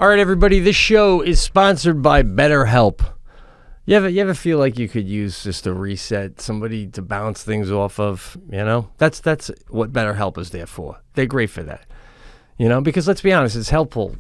All right, everybody, this show is sponsored by BetterHelp. You ever feel like you could use just a reset, somebody to bounce things off of, you know? That's what BetterHelp is there for. They're great for that, you know? Because let's be honest, it's helpful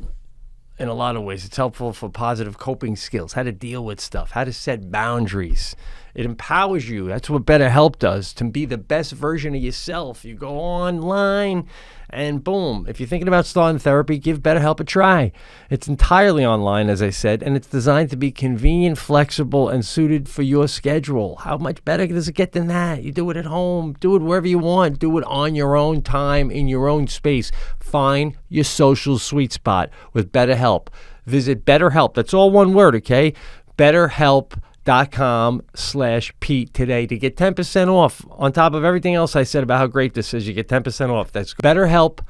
in a lot of ways. It's helpful for positive coping skills, how to deal with stuff, how to set boundaries. It empowers you. That's what BetterHelp does, to be the best version of yourself. You go online and boom. If you're thinking about starting therapy, give BetterHelp a try. It's entirely online, as I said, and it's designed to be convenient, flexible, and suited for your schedule. How much better does it get than that? You do it at home. Do it wherever you want. Do it on your own time, in your own space. Find your social sweet spot with BetterHelp. Visit BetterHelp. That's all one word, okay? BetterHelp.com/Pete today to get 10% off. On top of everything else I said about how great this is, you get 10% off. That's BetterHelp,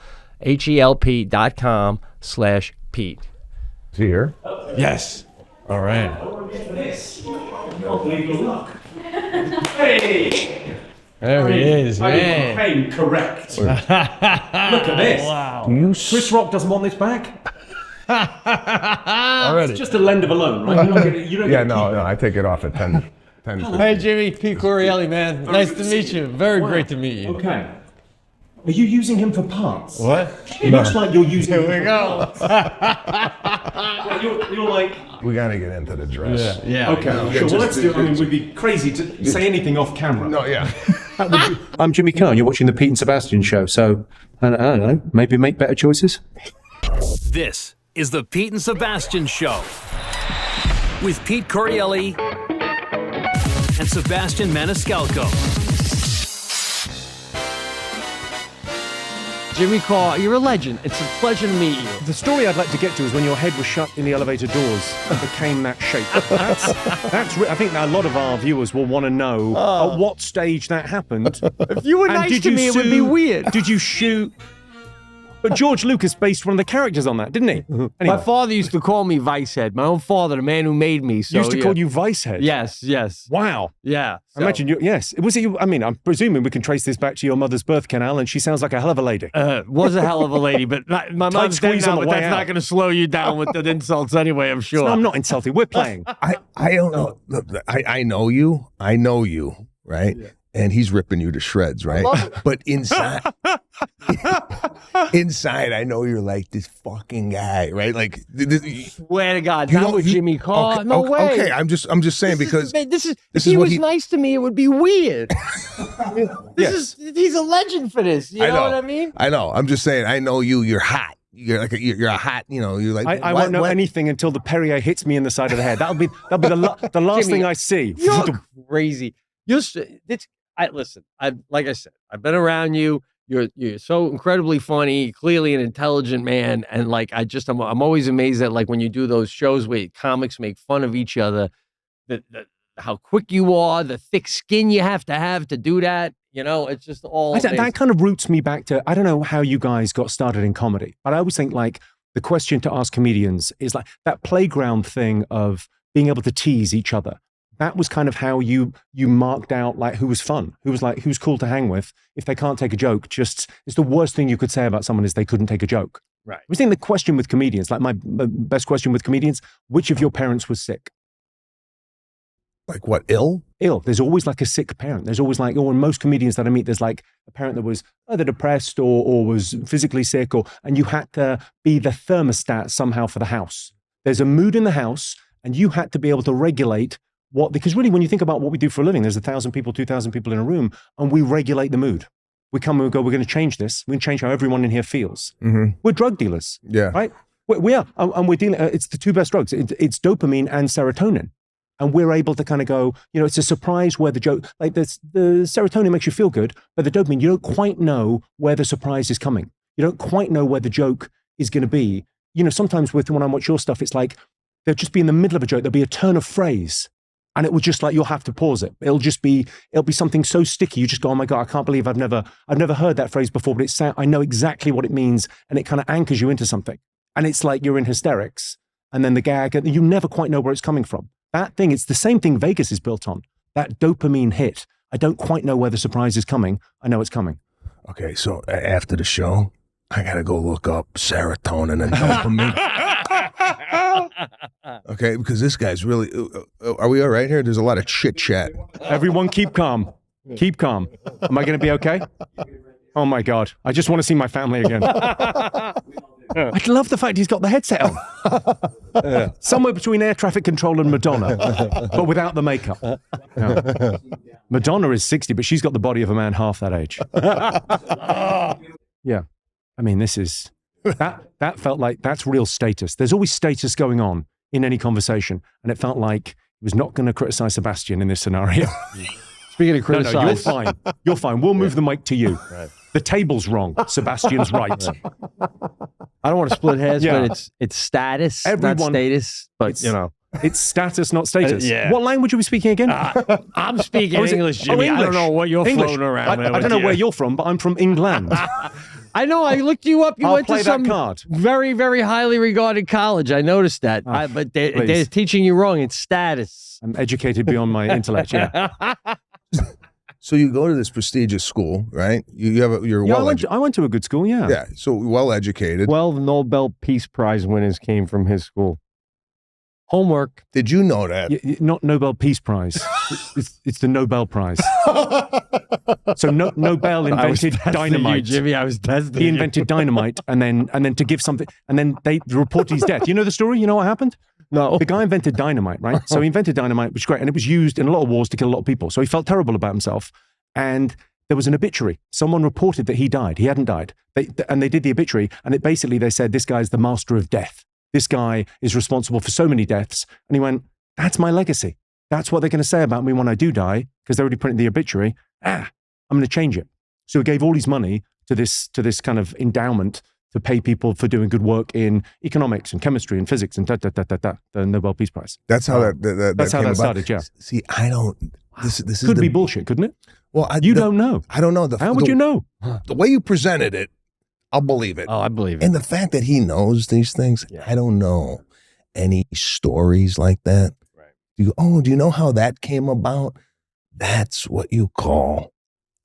HELP.com/Pete. Is he here? Yes. All right. Hey! There he is, man. Hey, correct. Look at this. Wow. Chris Rock doesn't want this back. Already. It's just a lend of a loan, right? You don't get No, I take it off at 10. Hey, Jimmy, Pete Correale, man. Nice to meet you. Very great to meet you. Okay. Are you using him for parts? What? It looks like you're using him Here we for go. parts. You're like... We got to get into the dress. Yeah. Okay, sure. Well, let's do it. I mean, we'd be crazy to say anything off camera. No, yeah. I'm Jimmy Carr. You're watching the Pete and Sebastian show, so I don't know. Maybe make better choices. This is the Pete and Sebastian Show with Pete Correale and Sebastian Maniscalco. Jimmy Carr, you're a legend. It's a pleasure to meet you. The story I'd like to get to is when your head was shut in the elevator doors and became that shape. I think that a lot of our viewers will want to know at what stage that happened. If you were nice to me, it would be weird. Did you shoot? But George Lucas based one of the characters on that, didn't he? Anyway. My father used to call me Vicehead. My own father, the man who made me. So, Used to call you Vicehead? Yes. Wow. Yeah. I imagine you, yes. Was it you? I mean, I'm presuming we can trace this back to your mother's birth canal, and she sounds like a hell of a lady. Was a hell of a lady, but my mom's dead now, but that's not going to slow you down with the insults anyway, I'm sure. No, I'm not insulting. We're playing. I don't know. I know you. I know you, right? Yeah. And he's ripping you to shreds, right? But inside, I know you're like this fucking guy, right? Like, swear to God, not with Jimmy Carr. Okay, no way. Okay, I'm just saying because if he was nice to me, it would be weird. He's a legend for this. You know what I mean? I know. I'm just saying. I know you. You're hot. You're like you're a hot. You know. You're like. I won't know anything until the Perrier hits me in the side of the head. That'll be the last Jimmy, thing I see. You're crazy. Listen. Like I said, I've been around you. You're so incredibly funny, clearly an intelligent man, and like I'm always amazed at like when you do those shows where comics make fun of each other, how quick you are, the thick skin you have to do that. You know, it's just all. That kind of roots me back to, I don't know how you guys got started in comedy, but I always think like the question to ask comedians is like that playground thing of being able to tease each other. That was kind of how you marked out like who was fun, who's cool to hang with. If they can't take a joke, it's the worst thing you could say about someone is they couldn't take a joke. Right. I was thinking the question with comedians, like my best question with comedians, which of your parents was sick? Like what, ill? Ill. There's always like a sick parent. There's always like, or in most comedians that I meet, there's like a parent that was either depressed or was physically sick, and you had to be the thermostat somehow for the house. There's a mood in the house, and you had to be able to regulate because really when you think about what we do for a living, there's 1,000 people, 2,000 people in a room, and we regulate the mood. We come and we go, we're going to change this. We're going to change how everyone in here feels. Mm-hmm. We're drug dealers. Yeah. Right? We are. And we're dealing, it's the two best drugs. It's dopamine and serotonin. And we're able to kind of go, it's a surprise where the joke, like the serotonin makes you feel good, but the dopamine, you don't quite know where the surprise is coming. You don't quite know where the joke is going to be. Sometimes when I watch your stuff, it's like, they'll just be in the middle of a joke. There'll be a turn of phrase. And it will just like, you'll have to pause it. It'll be something so sticky. You just go, oh my God, I can't believe I've never heard that phrase before, but I know exactly what it means. And it kind of anchors you into something. And it's like you're in hysterics. And then the gag, and you never quite know where it's coming from. That thing, it's the same thing Vegas is built on. That dopamine hit. I don't quite know where the surprise is coming. I know it's coming. Okay, so after the show, I got to go look up serotonin and dopamine. Okay, because this guy's really. Are we all right here? There's a lot of chit chat. Everyone, keep calm. Keep calm. Am I going to be okay? Oh my God! I just want to see my family again. I love the fact he's got the headset on. Somewhere between air traffic control and Madonna, but without the makeup. Yeah. Madonna is 60, but she's got the body of a man half that age. Yeah. I mean, this is, that felt like that's real status. There's always status going on in any conversation. And it felt like he was not going to criticize Sebastian in this scenario. Speaking of criticize. No, you're fine. You're fine. We'll move the mic to you. Right. The table's wrong. Sebastian's right. I don't want to split hairs, but it's status, not status. But it's status, not status. Yeah. What language are we speaking again? I'm speaking English, Jimmy. English. I don't know what you're floating around. I don't know where you're from, but I'm from England. I know. I looked you up. You I'll went play to that some card. very, very highly regarded college. I noticed that. But they're teaching you wrong. It's status. I'm educated beyond my intellect. Yeah. So you go to this prestigious school, right? You're well educated. I went to a good school. Yeah. Yeah. So well educated. 12 Nobel Peace Prize winners came from his school. Homework. Did you know that? Not Nobel Peace Prize. It's the Nobel Prize. So Nobel invented dynamite. You, Jimmy, I was testing He invented dynamite, and then to give something, and then they reported his death. You know the story? You know what happened? No. The guy invented dynamite, right? So he invented dynamite, which is great, and it was used in a lot of wars to kill a lot of people. So he felt terrible about himself, and there was an obituary. Someone reported that he died. He hadn't died. They did the obituary, and they said, this guy's the master of death. This guy is responsible for so many deaths. And he went, that's my legacy. That's what they're going to say about me when I do die, because they already printed the obituary. I'm going to change it. So he gave all his money to this kind of endowment to pay people for doing good work in economics and chemistry and physics and the Nobel Peace Prize. That's how that started. Yeah. See, I don't. This could be bullshit, couldn't it? Well, you don't know. I don't know. How would you know? The way you presented it, I'll believe it. Oh, I believe it. And the fact that he knows these things, I don't know any stories like that. Right. Do you know how that came about? That's what you call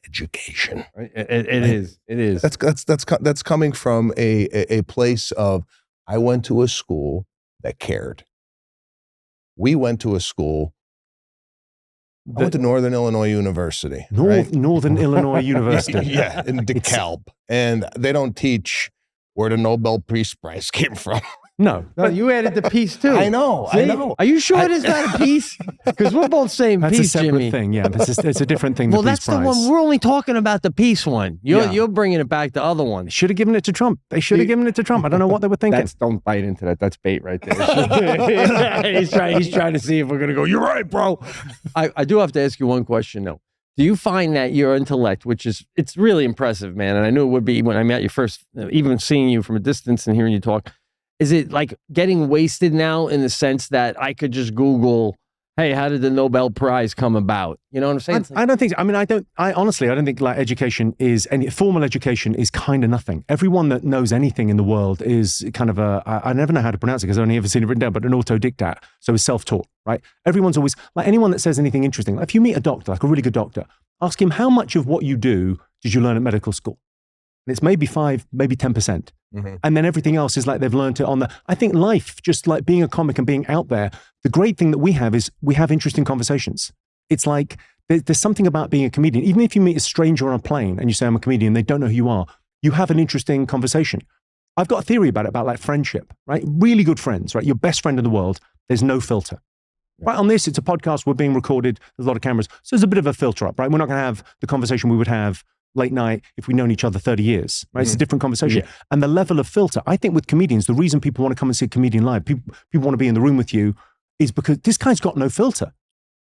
education. Right. It is. It is. That's coming from a place of, I went to a school that cared. We went to a school. I went to Northern Illinois University. Northern Illinois University. Yeah, in DeKalb. And they don't teach where the Nobel Peace Prize came from. No. But you added the peace too. I know. Are you sure there's not a peace? Because we're both saying that's peace, Jimmy. That's a separate Jimmy. thing. Yeah, it's a different thing. Well, that's the one. We're only talking about the peace one. You're bringing it back to other ones. Should have given it to Trump. They should have given it to Trump. I don't know what they were thinking. Don't bite into that. That's bait right there. He's trying to see if we're going to go, you're right, bro. I do have to ask you one question, though. Do you find that your intellect, it's really impressive, man, and I knew it would be when I met you first, even seeing you from a distance and hearing you talk, is it like getting wasted now in the sense that I could just Google, hey, how did the Nobel Prize come about? You know what I'm saying? I don't think so. I mean, I honestly don't think like education is formal education is kind of nothing. Everyone that knows anything in the world is kind of I never know how to pronounce it because I've only ever seen it written down, but an autodidact. So it's self-taught, right? Everyone's always, like anyone that says anything interesting, like if you meet a doctor, like a really good doctor, ask him how much of what you do did you learn at medical school? And it's maybe 5, maybe 10%. Mm-hmm. And then everything else is like they've learned it I think life, just like being a comic and being out there, the great thing that we have is we have interesting conversations. It's like there's something about being a comedian. Even if you meet a stranger on a plane and you say, I'm a comedian, they don't know who you are, you have an interesting conversation. I've got a theory about like friendship, right? Really good friends, right? Your best friend in the world, there's no filter. Yeah. Right on this, it's a podcast, we're being recorded, there's a lot of cameras. So there's a bit of a filter up, right? We're not going to have the conversation we would have late night if we've known each other 30 years, right? Mm-hmm. It's a different conversation. Yeah. And the level of filter, I think with comedians, the reason people want to come and see a comedian live, people want to be in the room with you is because this guy's got no filter.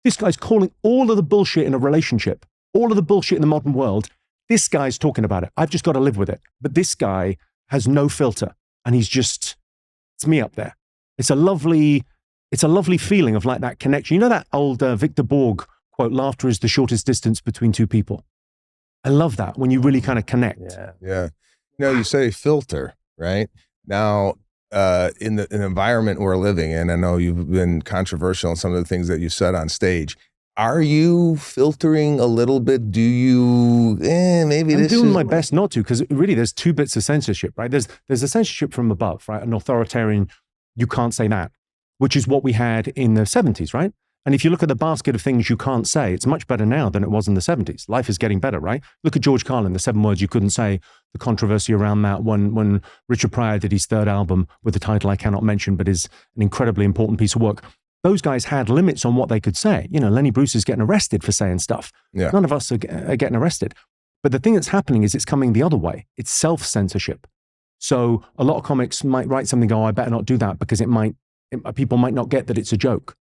This guy's calling all of the bullshit in a relationship, all of the bullshit in the modern world. This guy's talking about it. I've just got to live with it. But this guy has no filter and it's me up there. It's a lovely feeling of like that connection. You know that old Victor Borg quote, laughter is the shortest distance between two people. I love that when you really kind of connect. Yeah. You say filter, right? Now, in the environment we're living in, I know you've been controversial on some of the things that you said on stage. Are you filtering a little bit? Do you, maybe I'm doing my best not to, because really there's two bits of censorship, right? There's a censorship from above, right? An authoritarian, you can't say that. which is what we had in the 70s, right? And if you look at the basket of things you can't say, it's much better now than it was in the 70s. Life is getting better, right? Look at George Carlin, the 7 words you couldn't say, the controversy around that when Richard Pryor did his 3rd album with the title I cannot mention, but is an incredibly important piece of work. Those guys had limits on what they could say. You know, Lenny Bruce is getting arrested for saying stuff. Yeah. None of us are getting arrested. But the thing that's happening is it's coming the other way. It's self-censorship. So a lot of comics might write something, I better not do that because people might not get that it's a joke.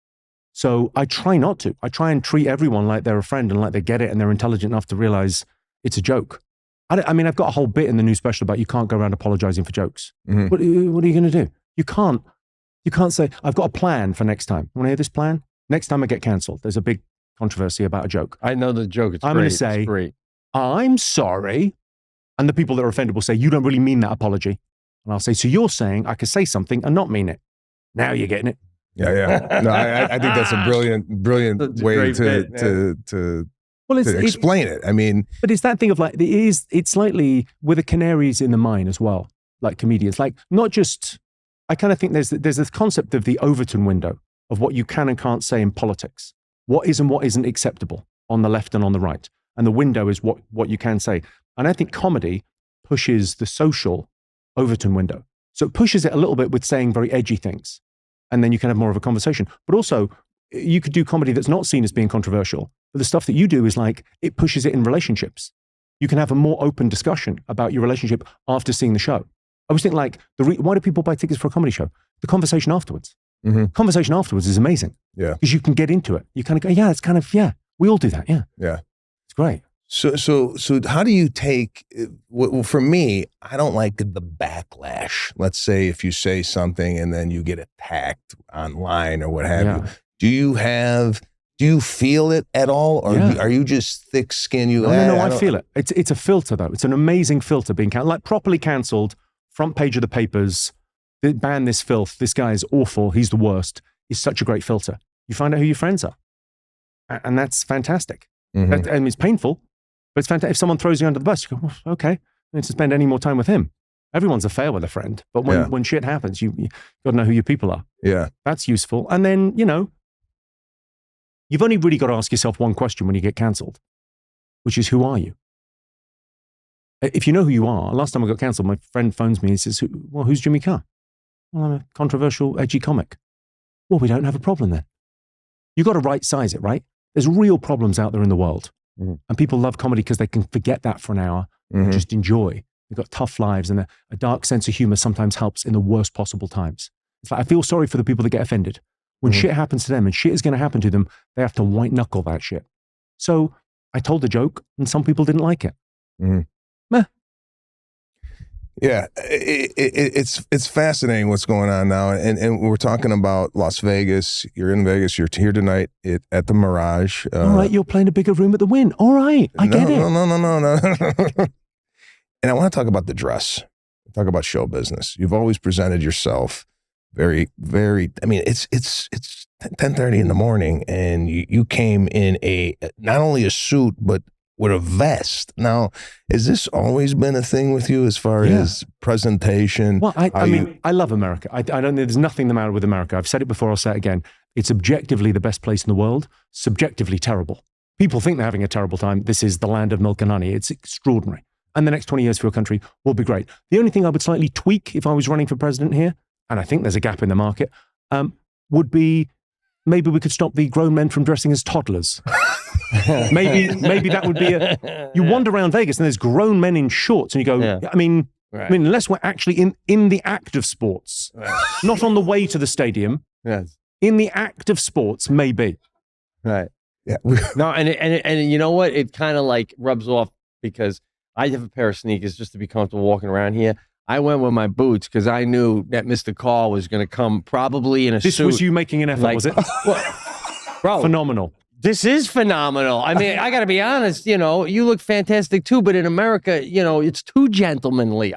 So I try not to. I try and treat everyone like they're a friend and like they get it and they're intelligent enough to realize it's a joke. I mean, I've got a whole bit in the new special about you can't go around apologizing for jokes. Mm-hmm. What are you going to do? You can't say, I've got a plan for next time. Want to hear this plan? Next time I get canceled, there's a big controversy about a joke. I know the joke. I'm going to say, I'm sorry. And the people that are offended will say, you don't really mean that apology. And I'll say, so you're saying I could say something and not mean it. Now you're getting it. Yeah. No, I think that's a brilliant way to explain it. I mean, but it's that thing of like, it's slightly with the canaries in the mine as well, like comedians, like not just, I kind of think there's this concept of the Overton window of what you can and can't say in politics. What is and what isn't acceptable on the left and on the right. And the window is what you can say. And I think comedy pushes the social Overton window. So it pushes it a little bit with saying very edgy things. And then you can have more of a conversation. But also, you could do comedy that's not seen as being controversial. But the stuff that you do is like, it pushes it in relationships. You can have a more open discussion about your relationship after seeing the show. I was thinking like, why do people buy tickets for a comedy show? The conversation afterwards. Mm-hmm. Conversation afterwards is amazing. Yeah. Because you can get into it. You kind of go, yeah, it's kind of, yeah, we all do that. Yeah. Yeah. It's great. So how do you take, well, for me, I don't like the backlash. Let's say if you say something and then you get attacked online or what have you. Do you feel it at all? Or are you just thick-skinned? No, I feel it. It's a filter though. It's an amazing filter being canceled, like properly canceled, front page of the papers, ban this filth. This guy is awful. He's the worst. It's such a great filter. You find out who your friends are. And that's fantastic. Mm-hmm. And it's painful. But it's fantastic. If someone throws you under the bus, you go, well, okay, I need to spend any more time with him. Everyone's a fail with a friend. But when shit happens, you got to know who your people are. Yeah. That's useful. And then, you've only really got to ask yourself one question when you get cancelled, which is, who are you? If you know who you are, last time I got cancelled, my friend phones me and says, who's Jimmy Carr? Well, I'm a controversial, edgy comic. Well, we don't have a problem then. You've got to right size it, right? There's real problems out there in the world. Mm-hmm. And people love comedy because they can forget that for an hour and just enjoy. They've got tough lives and a dark sense of humor sometimes helps in the worst possible times. It's like, I feel sorry for the people that get offended. When shit happens to them and shit is going to happen to them, they have to white knuckle that shit. So I told the joke and some people didn't like it. Mm-hmm. Meh. Yeah, it's fascinating what's going on now, and we're talking about Las Vegas. You're in Vegas. You're here tonight at the Mirage. All right, you're playing a bigger room at the Wynn. All right, I get it. No. And I want to talk about the dress. Talk about show business. You've always presented yourself very, very. I mean, it's 10:30 in the morning, and you came in not only a suit but with a vest. Now, has this always been a thing with you as far as presentation? Well, I mean, I love America. I don't. There's nothing the matter with America. I've said it before. I'll say it again. It's objectively the best place in the world. Subjectively terrible. People think they're having a terrible time. This is the land of milk and honey. It's extraordinary. And the next 20 years for your country will be great. The only thing I would slightly tweak if I was running for president here, and I think there's a gap in the market, would be maybe we could stop the grown men from dressing as toddlers. maybe that would be you wander around Vegas and there's grown men in shorts and you go, I mean, unless we're actually in the act of sports, not on the way to the stadium, in the act of sports, maybe. Right. Yeah. No, and you know what? It kind of like rubs off because I have a pair of sneakers just to be comfortable walking around here. I went with my boots because I knew that Mr. Carr was going to come probably in a suit. This was you making an effort, was it? Bro, phenomenal. This is phenomenal. I mean, I got to be honest, you look fantastic too, but in America, it's too gentlemanly.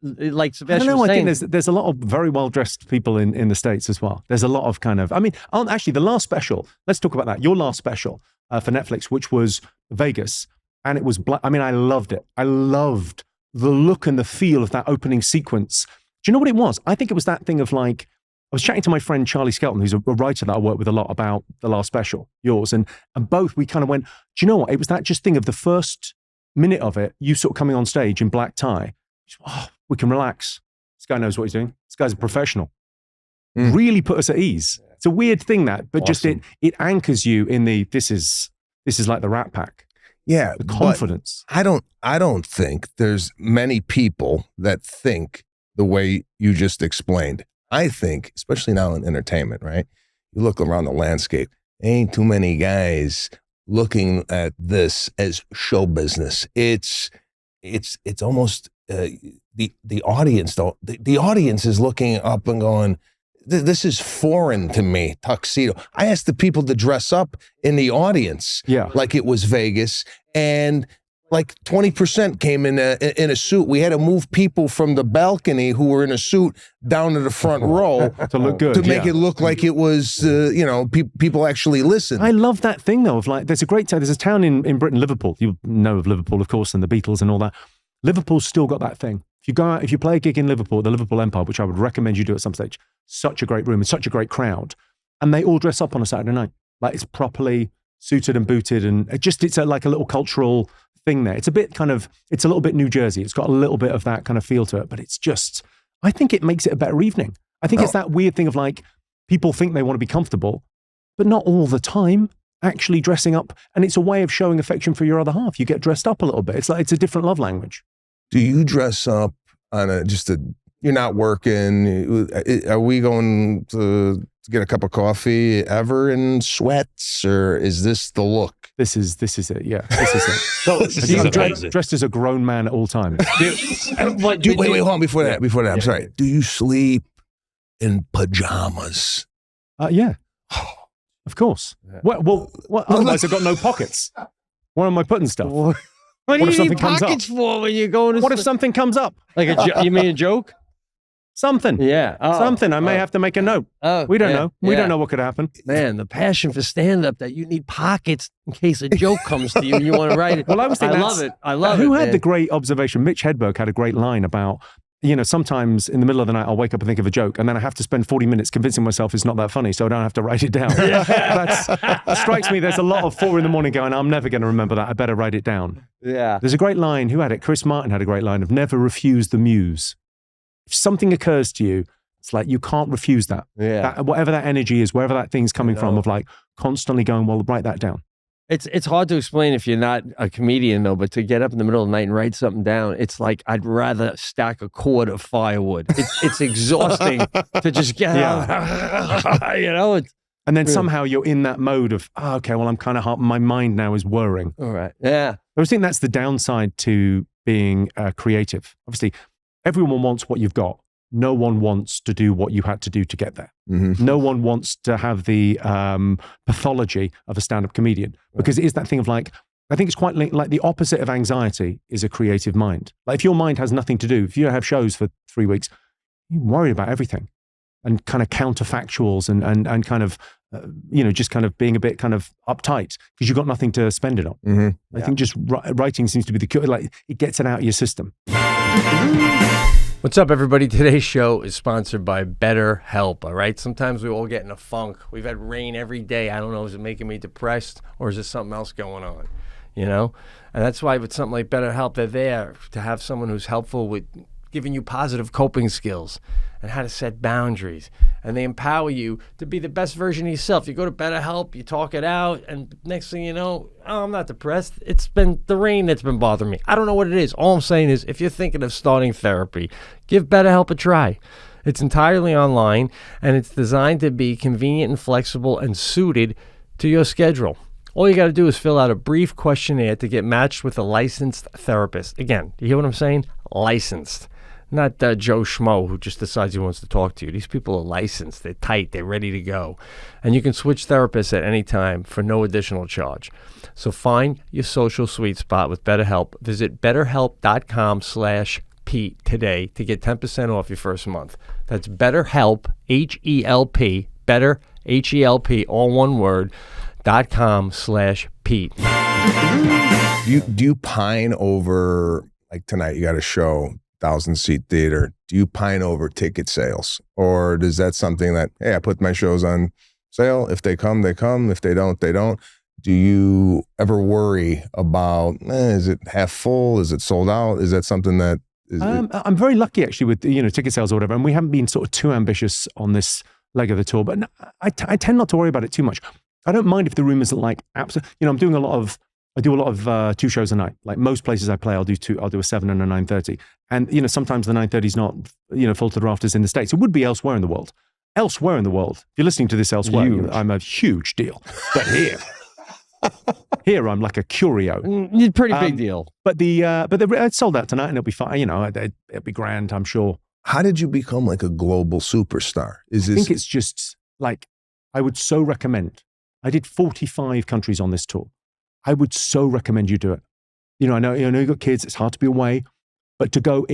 Like Sebastian was saying. I think there's a lot of very well-dressed people in the States as well. There's a lot of kind of, actually the last special, let's talk about that. Your last special for Netflix, which was Vegas, and it was black. I mean, I loved it. I loved the look and the feel of that opening sequence. Do you know what it was? I think it was that thing of like, was chatting to my friend Charlie Skelton, who's a writer that I work with a lot, about the last special, yours, and both we kind of went, do you know what? It was that just thing of the first minute of it, you sort of coming on stage in black tie. Oh, we can relax. This guy knows what he's doing. This guy's a professional. Really put us at ease. It's a weird thing that, but just it anchors you in the this is like the Rat Pack. Yeah, the confidence. I don't think there's many people that think the way you just explained. I think, especially now in entertainment, right? You look around the landscape, ain't too many guys looking at this as show business. It's almost the audience though. The audience is looking up and going, this is foreign to me, tuxedo. I asked the people to dress up in the audience like it was Vegas, and like 20% came in a suit. We had to move people from the balcony who were in a suit down to the front row to look good, to make it look like it was, people actually listened. I love that thing though, of like, there's a town in Britain, Liverpool. You know of Liverpool, of course, and the Beatles and all that. Liverpool's still got that thing. If you go out, if you play a gig in Liverpool, the Liverpool Empire, which I would recommend you do at some stage, such a great room and such a great crowd, and they all dress up on a Saturday night. Like, it's properly suited and booted, and it's like a little cultural thing there. It's a little bit New Jersey. It's got a little bit of that kind of feel to it, but it's just, I think it makes it a better evening. I think it's that weird thing of like, people think they want to be comfortable, but not all the time. Actually dressing up, and it's a way of showing affection for your other half. You get dressed up a little bit. It's like, it's a different love language. Do you dress up on you're not working? Are we going to get a cup of coffee ever in sweats, or is this the look? This is it. Yeah, this is it. Dressed as a grown man at all times. Wait, hold on. Before that, I'm sorry. Do you sleep in pajamas? Yeah. Of course. Well, otherwise I've got no pockets. Where am I putting stuff? What do you need pockets for when you're going to What if something comes up? Like you mean a joke? Something. Yeah. Something. I may have to make a note. We don't know. We don't know what could happen. Man, the passion for stand-up, that you need pockets in case a joke comes to you and you want to write it. Well, I was thinking, I love it. Who had the great observation? Mitch Hedberg had a great line about, sometimes in the middle of the night, I'll wake up and think of a joke, and then I have to spend 40 minutes convincing myself it's not that funny, so I don't have to write it down. That strikes me. There's a lot of 4 a.m. going, I'm never going to remember that. I better write it down. Yeah. There's a great line. Who had it? Chris Martin had a great line of never refuse the muse. If something occurs to you, it's like you can't refuse that. Yeah. Whatever that energy is, wherever that thing's coming from, of like constantly going, well, write that down. It's hard to explain if you're not a comedian, though, but to get up in the middle of the night and write something down, it's like I'd rather stack a cord of firewood. It's exhausting to just get out, And then somehow you're in that mode of, okay, well, I'm kind of hard. My mind now is whirring. All right. Yeah. I think that's the downside to being creative. Obviously, everyone wants what you've got. No one wants to do what you had to do to get there. Mm-hmm. No one wants to have the pathology of a stand-up comedian, because it is that thing of like, I think it's quite like the opposite of anxiety is a creative mind. Like, if your mind has nothing to do, if you have shows for 3 weeks, you're worried about everything and kind of counterfactuals and kind of, just kind of being a bit kind of uptight because you've got nothing to spend it on. Mm-hmm. I think just writing seems to be the cure. Like, it gets it out of your system. What's up, everybody? Today's show is sponsored by BetterHelp, all right? Sometimes we all get in a funk. We've had rain every day. I don't know, is it making me depressed or is there something else going on, And that's why with something like BetterHelp, they're there to have someone who's helpful with giving you positive coping skills and how to set boundaries. And they empower you to be the best version of yourself. You go to BetterHelp, you talk it out, and next thing you know, I'm not depressed. It's been the rain that's been bothering me. I don't know what it is. All I'm saying is, if you're thinking of starting therapy, give BetterHelp a try. It's entirely online, and it's designed to be convenient and flexible and suited to your schedule. All you got to do is fill out a brief questionnaire to get matched with a licensed therapist. Again, you hear what I'm saying? Licensed. Not Joe Schmo who just decides he wants to talk to you. These people are licensed. They're tight. They're ready to go. And you can switch therapists at any time for no additional charge. So find your social sweet spot with BetterHelp. Visit BetterHelp.com/Pete today to get 10% off your first month. That's BetterHelp, H-E-L-P, Better, H-E-L-P, all one word, .com/Pete. Do you pine over, like tonight you got a show, 1,000-seat theater, do you pine over ticket sales? Or is that something that, hey, I put my shows on sale. If they come, they come. If they don't, they don't. Do you ever worry about, is it half full? Is it sold out? Is that something that is... I'm very lucky actually with, ticket sales or whatever. And we haven't been sort of too ambitious on this leg of the tour, but I tend not to worry about it too much. I don't mind if the room isn't like absolutely, I do a lot of 2 shows a night. Like most places I play, I'll do a 7 and a 9:30. And, sometimes the 9:30 is not, full to the rafters in the States. It would be elsewhere in the world. Elsewhere in the world, if you're listening to this elsewhere, I'm a huge deal. But here I'm like a curio. Pretty big deal. But it's sold out tonight and it'll be fine. It'll be grand, I'm sure. How did you become like a global superstar? I think it's just like, I would so recommend. I did 45 countries on this tour. I would so recommend you do it. I know you've got kids, it's hard to be away, but to go,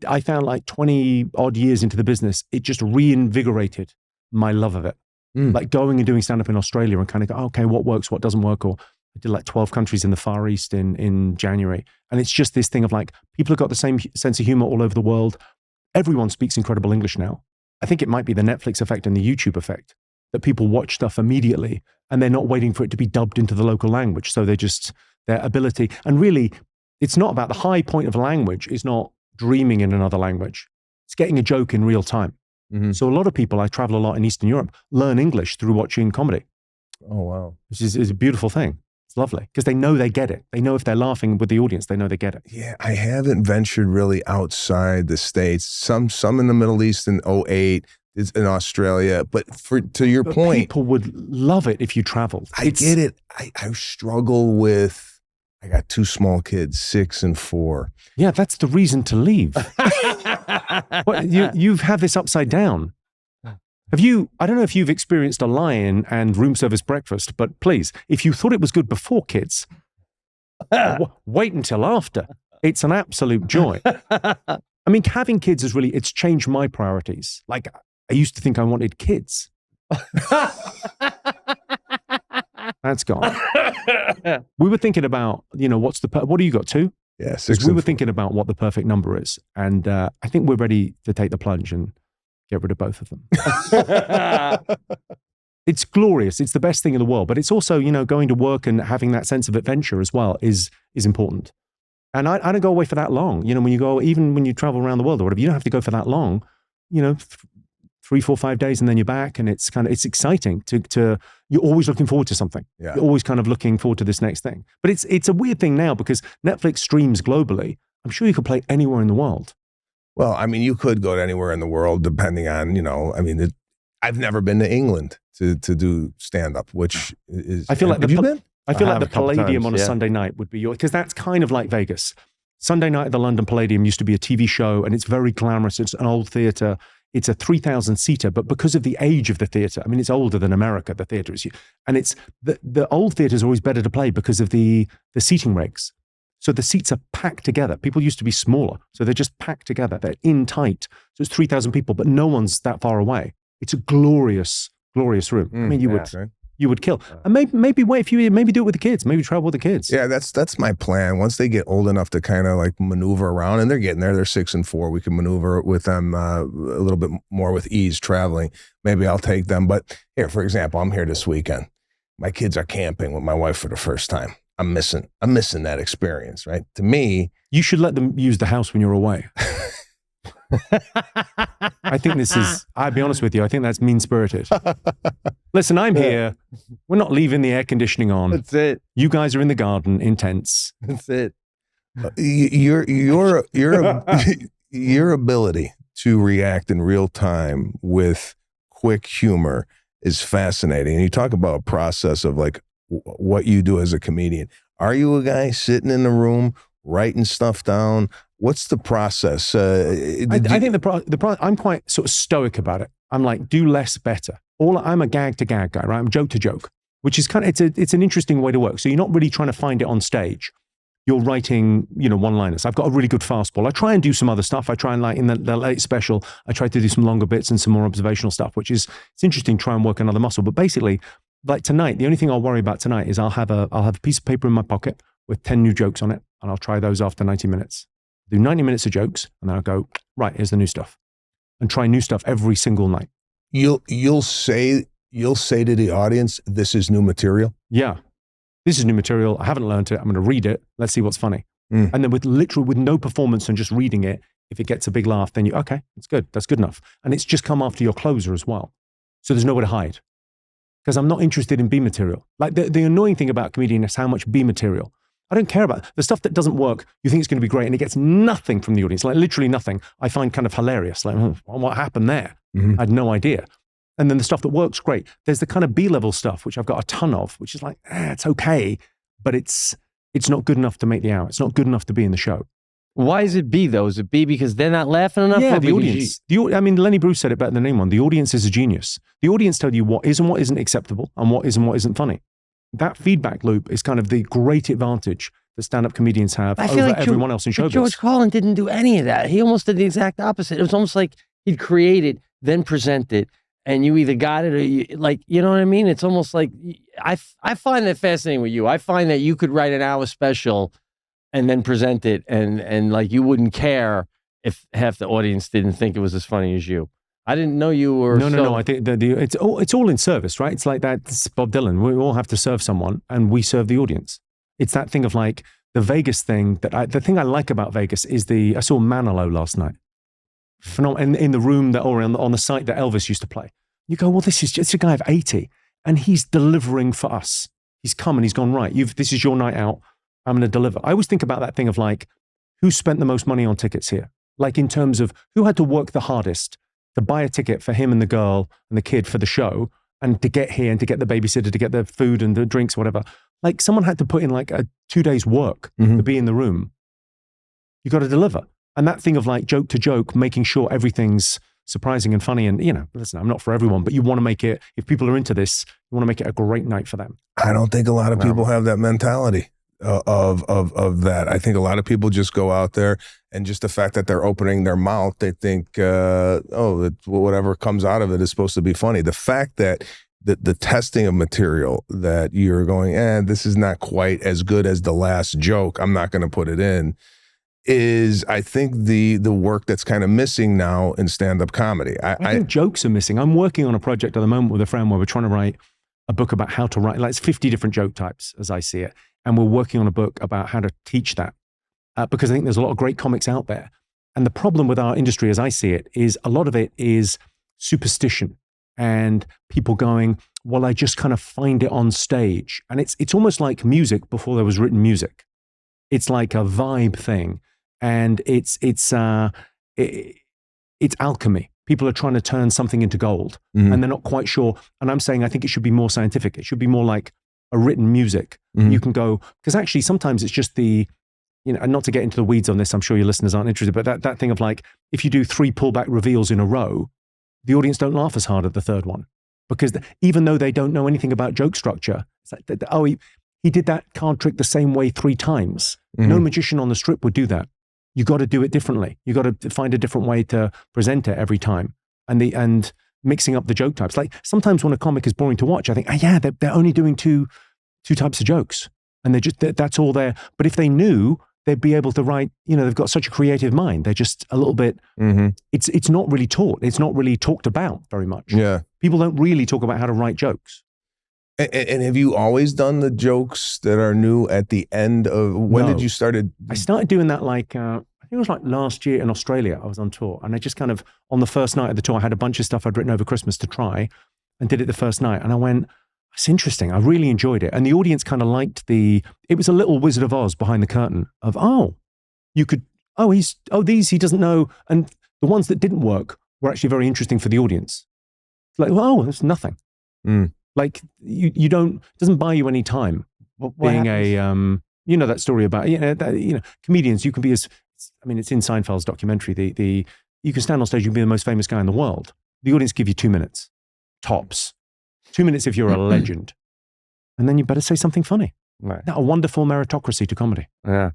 I found like 20 odd years into the business, it just reinvigorated my love of it. Like going and doing stand-up in Australia and kind of go, okay, what works, what doesn't work? Or I did like 12 countries in the Far East in January. And it's just this thing of like, people have got the same sense of humor all over the world. Everyone speaks incredible English now. I think it might be the Netflix effect and the YouTube effect, that people watch stuff immediately and they're not waiting for it to be dubbed into the local language. So their ability, and really, it's not about the high point of a language, is not dreaming in another language. It's getting a joke in real time. Mm-hmm. So a lot of people, I travel a lot in Eastern Europe, learn English through watching comedy. Oh, wow. Which is a beautiful thing. It's lovely because they know they get it. They know if they're laughing with the audience, they know they get it. Yeah, I haven't ventured really outside the States. Some in the Middle East in 2008, in Australia. But to your point, people would love it if you traveled. I get it. I struggle with, I got 2 small kids, 6 and 4. Yeah, that's the reason to leave. You've had this upside down. I don't know if you've experienced a lie-in and room service breakfast, but please, if you thought it was good before kids, wait until after. It's an absolute joy. I mean, having kids it's changed my priorities. Like, I used to think I wanted kids. That's gone. We were thinking about, what do you got, 2? Yeah, 6. We were thinking about what the perfect number is. And I think we're ready to take the plunge and get rid of both of them. It's glorious. It's the best thing in the world. But it's also, going to work and having that sense of adventure as well is important. And I don't go away for that long. Even when you travel around the world or whatever, you don't have to go for that long. 3, 4, 5 days and then you're back, and it's exciting to you're always looking forward to something. Yeah. You're always kind of looking forward to this next thing. But it's a weird thing now because Netflix streams globally. I'm sure you could play anywhere in the world. Well, I mean, you could go to anywhere in the world depending on, I've never been to England to do stand-up, which is... I feel like the Palladium on a yeah. Sunday night would be because that's kind of like Vegas. Sunday night at the London Palladium used to be a TV show, and it's very glamorous. It's an old theater. It's a 3,000-seater, but because of the age of the theater, I mean, it's older than America, the theater is, and it's the old theater is always better to play because of the seating regs. So the seats are packed together. People used to be smaller, so they're just packed together. They're in tight. So it's 3,000 people, but no one's that far away. It's a glorious, glorious room. I mean, you would kill. And maybe wait do it with the kids. Maybe travel with the kids. Yeah, that's my plan. Once they get old enough to kind of like maneuver around, and they're getting there, they're 6 and 4. We can maneuver with them a little bit more with ease traveling. Maybe I'll take them. But here, for example, I'm here this weekend. My kids are camping with my wife for the first time. I'm missing that experience, right? To me, you should let them use the house when you're away. I think I'll be honest with you, I think that's mean-spirited. Listen, I'm here. We're not leaving the air conditioning on. That's it. You guys are in the garden in tents. That's it. Your ability to react in real time with quick humor is fascinating. And you talk about a process of like what you do as a comedian. Are you a guy sitting in the room writing stuff down? What's the process? I think I'm quite sort of stoic about it. I'm like, do less better. I'm a gag to gag guy, right? I'm joke to joke, which is kind of, it's an interesting way to work. So you're not really trying to find it on stage. You're writing, one-liners. I've got a really good fastball. I try and do some other stuff. I try and like in the late special, I try to do some longer bits and some more observational stuff, which is, it's interesting, try and work another muscle. But basically, like tonight, the only thing I'll worry about tonight is I'll have a piece of paper in my pocket with 10 new jokes on it, and I'll try those after 90 minutes. Do 90 minutes of jokes, and then I'll go, right, here's the new stuff. And try new stuff every single night. You'll say to the audience, this is new material? Yeah. This is new material. I haven't learned it. I'm going to read it. Let's see what's funny. And then with no performance and just reading it, if it gets a big laugh, then okay, it's good. That's good enough. And it's just come after your closer as well. So there's nowhere to hide. Because I'm not interested in B material. Like the annoying thing about comedian is how much B material. I don't care about the stuff that doesn't work. You think it's going to be great and it gets nothing from the audience, like literally nothing. I find kind of hilarious. Like, what happened there? I had no idea. And then the stuff that works, great. There's the kind of B-level stuff, which I've got a ton of, which is like, it's okay, but it's not good enough to make the hour. It's not good enough to be in the show. Why is it B though? Is it B because they're not laughing enough? Yeah, the audience. I mean, Lenny Bruce said it better than anyone. The audience is a genius. The audience tell you what is and what isn't acceptable and what is and what isn't funny. That feedback loop is kind of the great advantage that stand-up comedians have over like everyone else in showbiz. George Carlin didn't do any of that. He almost did the exact opposite. It was almost like he'd create it, then present it, and you either got it or you know what I mean? It's almost like, I find that fascinating with you. I find that you could write an hour special and then present it, and like you wouldn't care if half the audience didn't think it was as funny as you. I didn't know you were. No. I think it's all in service, right? It's like that. It's Bob Dylan. We all have to serve someone, and we serve the audience. It's that thing of like the Vegas thing. The thing I like about Vegas is I saw Manilow last night. In the room on the site that Elvis used to play. You go, well, this is just a guy of 80, and he's delivering for us. He's come and he's gone, right. This is your night out. I'm going to deliver. I always think about that thing of like, who spent the most money on tickets here? Like in terms of who had to work the hardest to buy a ticket for him and the girl and the kid for the show, and to get here and to get the babysitter, to get the food and the drinks, whatever. Like someone had to put in like a 2 days work to be in the room. You got to deliver. And that thing of like joke to joke, making sure everything's surprising and funny. And, listen, I'm not for everyone, but you want to make it, if people are into this, you want to make it a great night for them. I don't think a lot of people have that mentality of that. I think a lot of people just go out there, and just the fact that they're opening their mouth, they think, whatever comes out of it is supposed to be funny. The fact that the testing of material, that you're going, this is not quite as good as the last joke, I'm not going to put it in, is, I think, the work that's kind of missing now in stand-up comedy. I think jokes are missing. I'm working on a project at the moment with a friend where we're trying to write a book about how to write, like it's 50 different joke types as I see it. And we're working on a book about how to teach that, because I think there's a lot of great comics out there. And the problem with our industry, as I see it, is a lot of it is superstition and people going, well, I just kind of find it on stage. And it's almost like music before there was written music. It's like a vibe thing. And it's alchemy. People are trying to turn something into gold, and they're not quite sure. And I'm saying, I think it should be more scientific. It should be more like a written music. You can go, because actually sometimes it's just and not to get into the weeds on this, I'm sure your listeners aren't interested, but that thing of like, if you do 3 pullback reveals in a row, the audience don't laugh as hard at the third one, because even though they don't know anything about joke structure, it's like, he did that card trick the same way 3 times. No magician on the strip would do that. You got to do it differently. You got to find a different way to present it every time. And mixing up the joke types. Like sometimes when a comic is boring to watch, I think, they're only doing two types of jokes, and that's all there. But if they knew, they'd be able to write, they've got such a creative mind. They're just a little bit, it's not really taught. It's not really talked about very much. Yeah. People don't really talk about how to write jokes. And have you always done the jokes that are new at the end of, when did you started? I started doing that I think it was like last year in Australia. I was on tour, and I just kind of, on the first night of the tour, I had a bunch of stuff I'd written over Christmas to try, and did it the first night. And I went, it's interesting. I really enjoyed it. And the audience kind of liked it was a little Wizard of Oz behind the curtain of, these he doesn't know. And the ones that didn't work were actually very interesting for the audience. Like, there's nothing. Like you don't, it doesn't buy you any time. Being happens? That story about, comedians, you can be it's in Seinfeld's documentary, you can stand on stage, you can be the most famous guy in the world. The audience give you 2 minutes, tops. 2 minutes if you're a legend. And then you better say something funny. Right. A wonderful meritocracy to comedy. Yeah.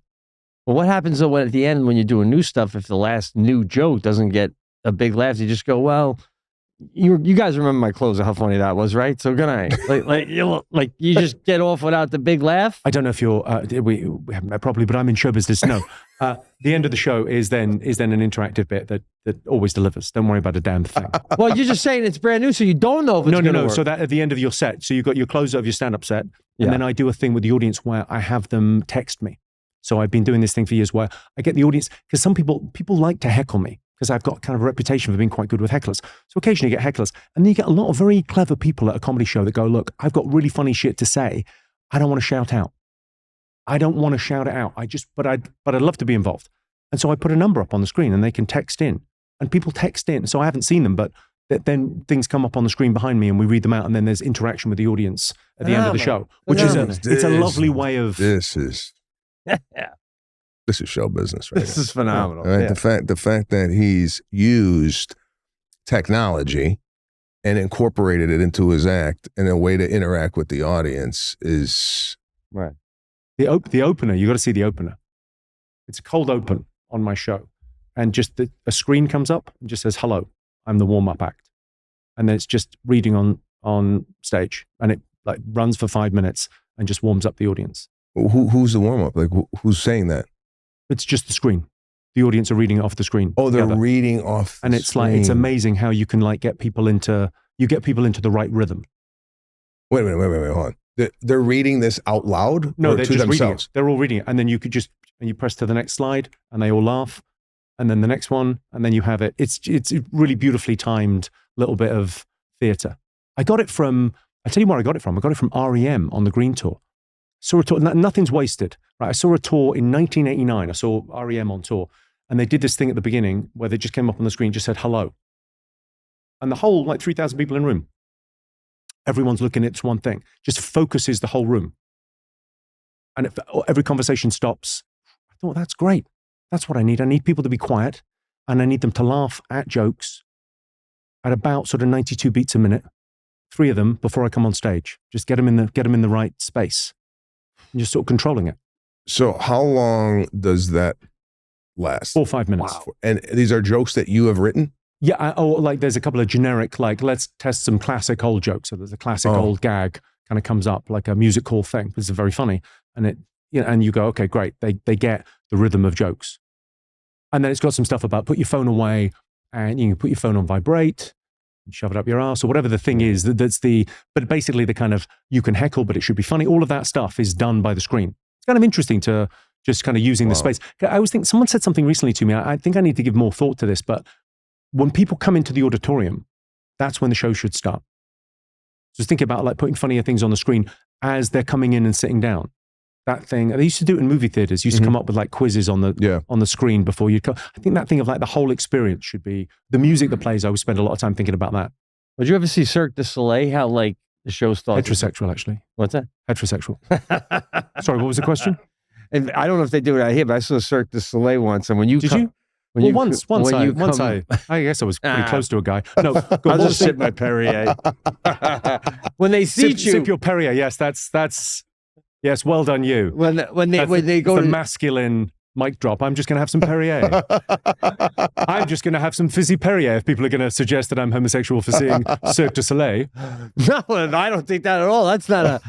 Well, what happens though at the end when you're doing new stuff, if the last new joke doesn't get a big laugh, you just go, well, You guys remember my closer, how funny that was, right? So good night. Like you just get off without the big laugh. I don't know if you're we haven't met properly, but I'm in show business. No, the end of the show is then an interactive bit that always delivers. Don't worry about a damn thing. Well, you're just saying it's brand new, so you don't know if it's No. work. So that at the end of your set, so you've got your closer of your stand-up set, and then I do a thing with the audience where I have them text me. So I've been doing this thing for years where I get the audience, because some people like to heckle me, because I've got kind of a reputation for being quite good with hecklers. So occasionally you get hecklers, and then you get a lot of very clever people at a comedy show that go, look, I've got really funny shit to say. I don't want to shout out. I don't want to shout it out. But I'd love to be involved. And so I put a number up on the screen and they can text in, and people text in. So I haven't seen them, but then things come up on the screen behind me and we read them out, and then there's interaction with the audience at the end of the show, which is it's a lovely way of. This is show business, right? This is phenomenal. Right? The fact that he's used technology and incorporated it into his act in a way to interact with the audience is right. The opener, you got to see the opener. It's a cold open on my show, and just a screen comes up and just says, "Hello, I'm the warm-up act," and then it's just reading on stage, and it like runs for 5 minutes and just warms up the audience. Who's the warm-up? Like who's saying that? It's just the screen. The audience are reading it off the screen. Oh, they're reading off the and it's screen. Like, it's amazing how you can like get people into the right rhythm. Wait a minute, hold on. They're reading this out loud? No, they're to just reading themselves? it. They're all reading it. And then you could and you press to the next slide and they all laugh. And then the next one, and then you have it. It's a really beautifully timed little bit of theater. I tell you where I got it from. I got it from REM on the Green Tour. Saw a tour, nothing's wasted, right? I saw a tour in 1989. I saw REM on tour, and they did this thing at the beginning where they just came up on the screen, just said hello. And the whole, like 3,000 people in the room, everyone's looking at this one thing, just focuses the whole room. And every conversation stops. I thought, that's great. That's what I need. I need people to be quiet, and I need them to laugh at jokes at about sort of 92 beats a minute, 3 of them before I come on stage. Just get them in the right space. And just sort of controlling it. So how long does that last? 4 or 5 minutes. Wow. And these are jokes that you have written? Yeah. Like there's a couple of generic, like let's test some classic old jokes. So there's a classic old gag kind of comes up, like a music hall thing. This is very funny. And and you go, okay, great. They get the rhythm of jokes. And then it's got some stuff about put your phone away, and you can put your phone on vibrate, and shove it up your ass, or whatever the thing is. But basically the kind of, you can heckle, but it should be funny. All of that stuff is done by the screen. It's kind of interesting to just kind of using the space. I always think, someone said something recently to me, I think I need to give more thought to this, but when people come into the auditorium, that's when the show should start. Just think about like putting funnier things on the screen as they're coming in and sitting down. That thing, they used to do it in movie theaters. Used to come up with like quizzes on the screen before you come. I think that thing of like the whole experience should be the music that plays. I always spend a lot of time thinking about that. Did you ever see Cirque du Soleil? How like the show starts? Heterosexual, actually. What's that? Heterosexual. Sorry, what was the question? And I don't know if they do it out here, but I saw Cirque du Soleil once. And when you did you? Once I guess I was pretty close to a guy. No, I'll just sip my Perrier. When they seat you, sip your Perrier. Yes, that's. Yes, well done you. When they go the to masculine mic drop, I'm just going to have some Perrier. I'm just going to have some fizzy Perrier if people are going to suggest that I'm homosexual for seeing Cirque du Soleil. No, I don't think that at all. That's not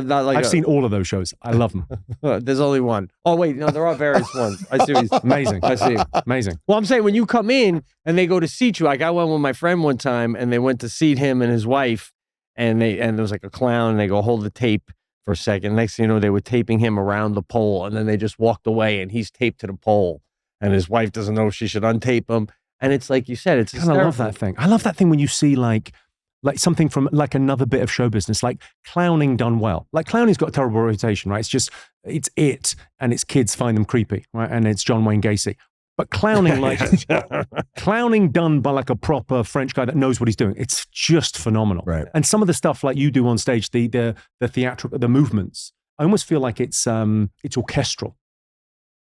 like I've seen all of those shows. I love them. There's only one. Oh wait, no, there are various ones. I see. Amazing. I see. Amazing. Well, I'm saying when you come in and they go to seat you, like I went with my friend one time and they went to seat him and his wife, and there was like a clown, and they go hold the tape for a second. Next thing you know, they were taping him around the pole, and then they just walked away, and he's taped to the pole, and his wife doesn't know if she should untape him. And it's like you said, it's hysterical. I love that thing. I love that thing when you see like something from like another bit of show business, like clowning done well. Like clowning's got a terrible reputation, right? And its kids find them creepy, right? And it's John Wayne Gacy. But clowning, clowning done by like a proper French guy that knows what he's doing, it's just phenomenal. Right. And some of the stuff like you do on stage, the theatrical, the movements, I almost feel like it's orchestral.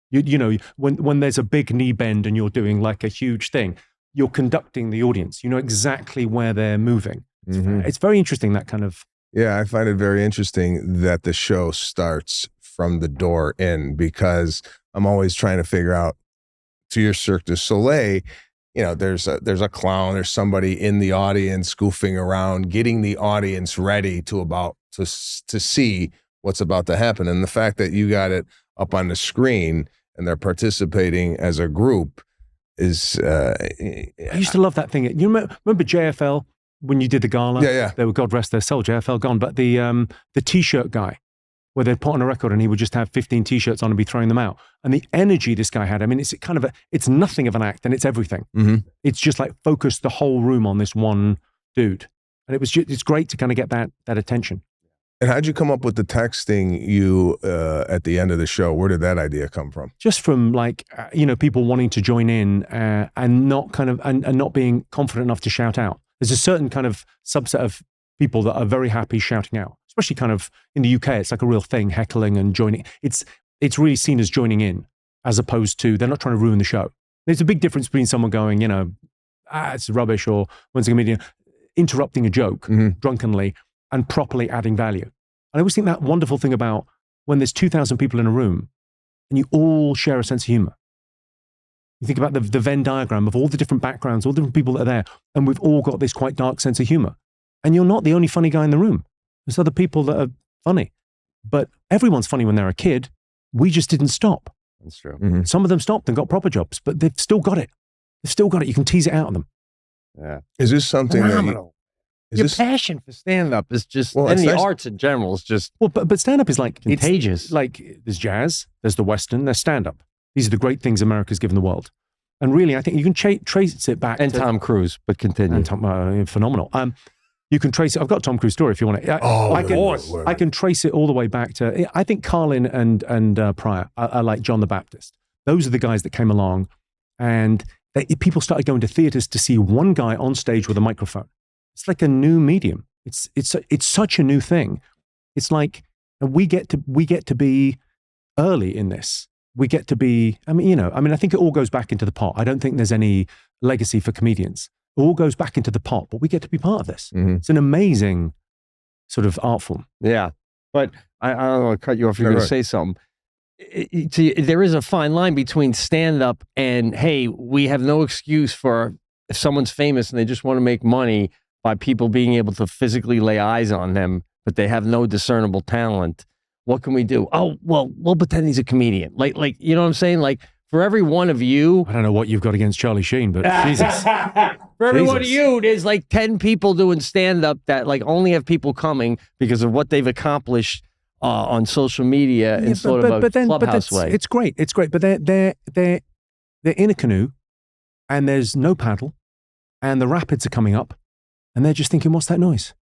You know, when there's a big knee bend and you're doing like a huge thing, you're conducting the audience. You know exactly where they're moving. It's very interesting, that kind of. Yeah, I find it very interesting that the show starts from the door in, because I'm always trying to figure out, to your Cirque du Soleil, there's a clown, there's somebody in the audience goofing around, getting the audience ready to see what's about to happen. And the fact that you got it up on the screen and they're participating as a group is. I used to love that thing. You remember JFL when you did the gala? Yeah. They were, God rest their soul, JFL gone. But the T-shirt guy, where they'd put on a record and he would just have 15 T-shirts on and be throwing them out. And the energy this guy had, I mean, it's nothing of an act and it's everything. Mm-hmm. It's just like focused the whole room on this one dude. And it's great to kind of get that attention. And how'd you come up with the texting you at the end of the show? Where did that idea come from? Just from people wanting to join in and not and not being confident enough to shout out. There's a certain kind of subset of people that are very happy shouting out, especially kind of in the UK. It's like a real thing, heckling and joining. It's really seen as joining in, as opposed to they're not trying to ruin the show. There's a big difference between someone going, it's rubbish, or once a comedian interrupting a joke drunkenly and properly adding value. And I always think that wonderful thing about when there's 2,000 people in a room and you all share a sense of humor. You think about the Venn diagram of all the different backgrounds, all the different people that are there, and we've all got this quite dark sense of humor. And you're not the only funny guy in the room. There's other people that are funny. But everyone's funny when they're a kid. We just didn't stop. That's true. Mm-hmm. Some of them stopped and got proper jobs, but they've still got it. They've still got it. You can tease it out of them. Yeah. Is this something Phenomenal. Your passion for stand-up is just, and the arts in general is just but stand-up is like contagious. Like there's jazz, there's the Western, there's stand-up. These are the great things America's given the world. And really, I think you can trace it back. And Tom Cruise, but continue. And phenomenal. You can trace it. I've got a Tom Cruise story if you want it. I can trace it all the way back to, I think Carlin and Pryor are like John the Baptist. Those are the guys that came along and people started going to theaters to see one guy on stage with a microphone. It's like a new medium. It's such a new thing. It's like we get to be early in this. We get to be, I think it all goes back into the pot. I don't think there's any legacy for comedians. It all goes back into the pot, but we get to be part of this. Mm-hmm. It's an amazing sort of art form. Yeah. But I don't want to cut you off. You're going to say something. There is a fine line between stand-up and, hey, we have no excuse for if someone's famous and they just want to make money by people being able to physically lay eyes on them, but they have no discernible talent. What can we do? Oh, well, we'll pretend he's a comedian. Like, you know what I'm saying? Like, for every one of you... I don't know what you've got against Charlie Sheen, but Jesus. For every one of you, there's like 10 people doing stand-up that like only have people coming because of what they've accomplished on social media in sort of a clubhouse way. It's great. But they're in a canoe and there's no paddle and the rapids are coming up and they're just thinking, what's that noise?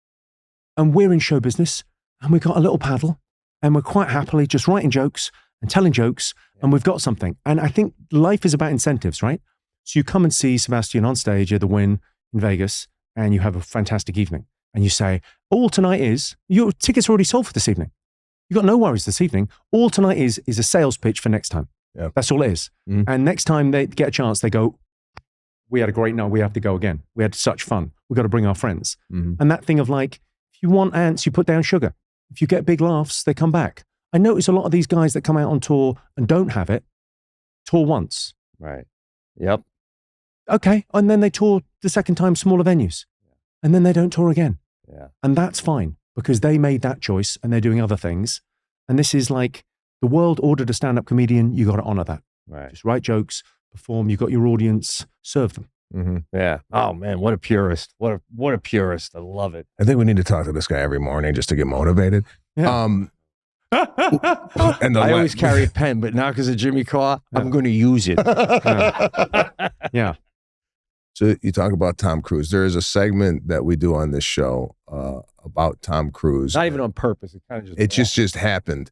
And we're in show business and we've got a little paddle and we're quite happily just writing jokes and telling jokes and we've got something. And I think life is about incentives, right? So you come and see Sebastian on stage at the Wynn in Vegas and you have a fantastic evening and you say, all tonight is, your tickets are already sold for this evening. You've got no worries this evening. All tonight is a sales pitch for next time. Yeah. That's all it is. Mm-hmm. And next time they get a chance, they go, we had a great night. We have to go again. We had such fun. We've got to bring our friends. Mm-hmm. And that thing of like, if you want ants, you put down sugar. If you get big laughs, they come back. I notice a lot of these guys that come out on tour and don't have it, tour once. Right. Yep. Okay. And then they tour the second time, smaller venues. And then they don't tour again. Yeah. And that's fine because they made that choice and they're doing other things. And this is like the world ordered a stand-up comedian. You got to honor that. Right. Just write jokes, perform. You got your audience, serve them. Mm-hmm. Yeah. Oh man, what a purist! What a purist! I love it. I think we need to talk to this guy every morning just to get motivated. Yeah. And I always carry a pen, but now because of Jimmy Carr, I'm going to use it. Yeah. So you talk about Tom Cruise. There is a segment that we do on this show about Tom Cruise. Not even on purpose. It kind of just happened.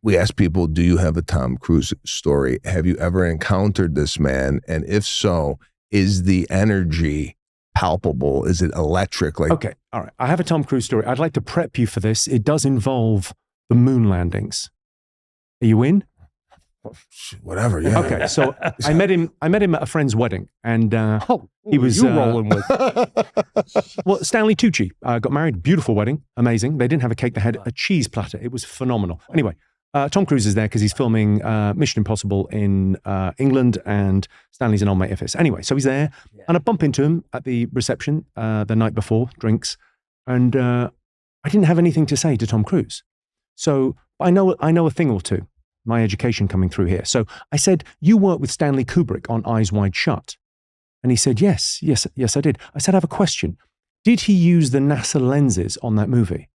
We ask people, do you have a Tom Cruise story? Have you ever encountered this man? And if so, is the energy palpable? Is it electric? Like, okay, all right. I have a Tom Cruise story. I'd like to prep you for this. It does involve the moon landings. Are you in? Whatever, yeah. Okay, so I met him at a friend's wedding, and he was you rolling with. Well, Stanley Tucci got married. Beautiful wedding, amazing. They didn't have a cake; they had a cheese platter. It was phenomenal. Anyway, Tom Cruise is there because he's filming Mission Impossible in England, and Stanley's an old mate of his. Anyway, so he's there, and I bump into him at the reception the night before, drinks, and I didn't have anything to say to Tom Cruise. So I know a thing or two, my education coming through here. So I said, you worked with Stanley Kubrick on Eyes Wide Shut. And he said, yes, I did. I said, I have a question. Did he use the NASA lenses on that movie?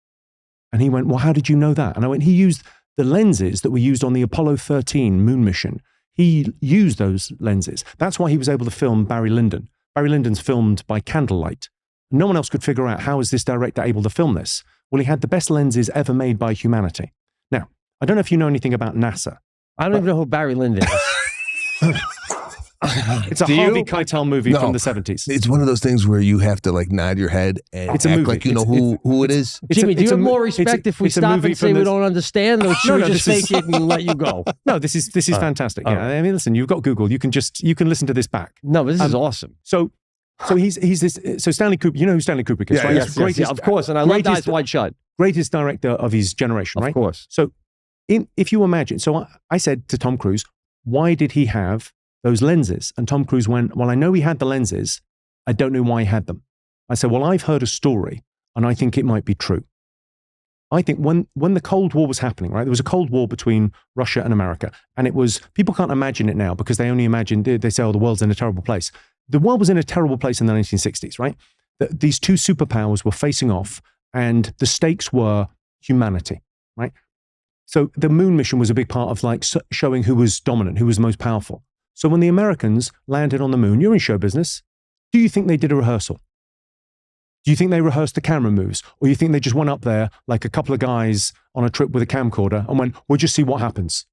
And he went, well, how did you know that? And I went, he used the lenses that were used on the Apollo 13 moon mission. He used those lenses. That's why he was able to film Barry Lyndon. Barry Lyndon's filmed by candlelight. No one else could figure out, how is this director able to film this? Well, he had the best lenses ever made by humanity. Now, I don't know if you know anything about NASA. I don't even know who Barry Lyndon is. It's a Harvey Keitel movie from the 70s. It's one of those things where you have to like nod your head and it's a act movie. like you know who it is. Jimmy, do you have more respect if we stop and say we don't understand, or should we just fake it and let you go? No, this is fantastic. Yeah, I mean, listen, you've got Google. You can listen to this back. No, but this is awesome. So he's this. So Stanley Kubrick. You know who Stanley Kubrick is, right? Yes, of course. And I love Eyes Wide Shut. Greatest director of his generation, right? Of course. So, if you imagine, so I said to Tom Cruise, why did he have those lenses? And Tom Cruise went, well, I know he had the lenses. I don't know why he had them. I said, well, I've heard a story, and I think it might be true. I think when the Cold War was happening, right, there was a Cold War between Russia and America, and it was, people can't imagine it now because they only imagine, they say, oh, the world's in a terrible place. The world was in a terrible place in the 1960s, right? These two superpowers were facing off, and the stakes were humanity, right? So the moon mission was a big part of like showing who was dominant, who was most powerful. So when the Americans landed on the moon, you're in show business, do you think they did a rehearsal? Do you think they rehearsed the camera moves? Or you think they just went up there like a couple of guys on a trip with a camcorder and went, we'll just see what happens?